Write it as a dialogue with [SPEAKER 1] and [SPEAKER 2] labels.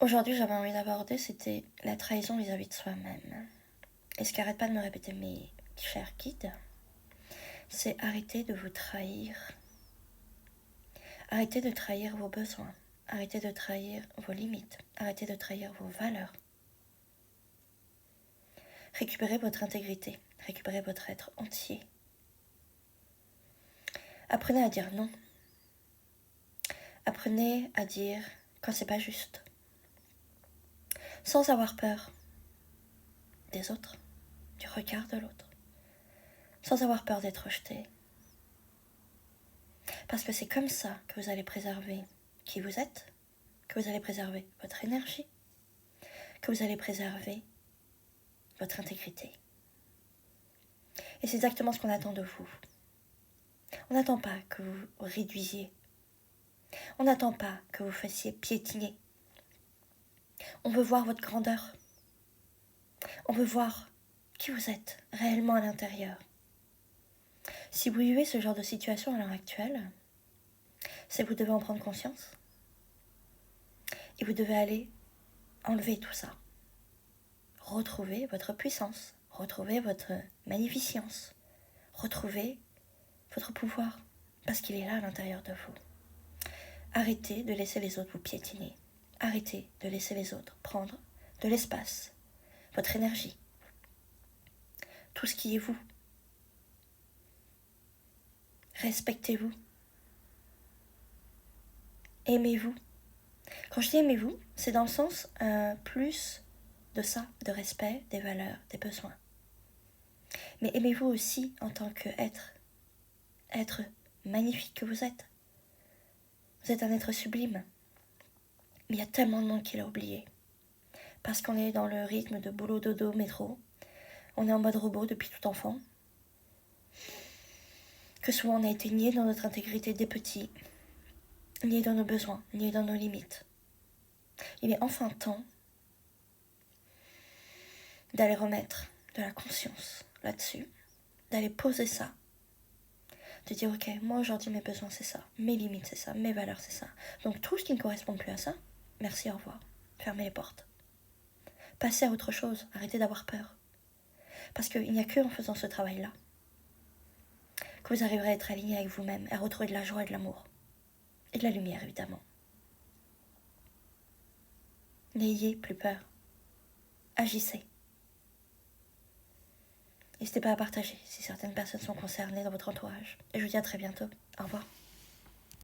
[SPEAKER 1] Aujourd'hui, j'avais envie d'aborder, c'était la trahison vis-à-vis de soi-même. Et ce qu'arrête pas de me répéter mes chers guides, c'est arrêter de vous trahir. Arrêtez de trahir vos besoins. Arrêtez de trahir vos limites. Arrêtez de trahir vos valeurs. Récupérez votre intégrité. Récupérez votre être entier. Apprenez à dire non. Apprenez à dire quand c'est pas juste. Sans avoir peur des autres, du regard de l'autre. Sans avoir peur d'être rejeté. Parce que c'est comme ça que vous allez préserver qui vous êtes, que vous allez préserver votre énergie, que vous allez préserver votre intégrité. Et c'est exactement ce qu'on attend de vous. On n'attend pas que vous réduisiez. On n'attend pas que vous fassiez piétiner. On veut voir votre grandeur. On veut voir qui vous êtes réellement à l'intérieur. Si vous vivez ce genre de situation à l'heure actuelle, c'est que vous devez en prendre conscience. Et vous devez aller enlever tout ça. Retrouver votre puissance, retrouver votre magnificence, retrouver votre pouvoir, parce qu'il est là à l'intérieur de vous. Arrêtez de laisser les autres vous piétiner. Arrêtez de laisser les autres prendre de l'espace, votre énergie, tout ce qui est vous. Respectez-vous. Aimez-vous. Quand je dis aimez-vous, c'est dans le sens plus de ça, de respect, des valeurs, des besoins. Mais aimez-vous aussi en tant qu'être, être magnifique que vous êtes. Vous êtes un être sublime. Mais il y a tellement de monde qui l'a oublié. Parce qu'on est dans le rythme de boulot, dodo, métro. On est en mode robot depuis tout enfant. Que souvent on a été nié dans notre intégrité des petits, nié dans nos besoins, nié dans nos limites. Il est enfin temps d'aller remettre de la conscience là-dessus, d'aller poser ça, de dire ok, moi aujourd'hui mes besoins c'est ça, mes limites c'est ça, mes valeurs c'est ça. Donc tout ce qui ne correspond plus à ça, merci, au revoir, fermez les portes. Passez à autre chose, arrêtez d'avoir peur. Parce qu'il n'y a que en faisant ce travail-là que vous arriverez à être aligné avec vous-même, à retrouver de la joie et de l'amour. Et de la lumière, évidemment. N'ayez plus peur. Agissez. N'hésitez pas à partager si certaines personnes sont concernées dans votre entourage. Et je vous dis à très bientôt. Au revoir.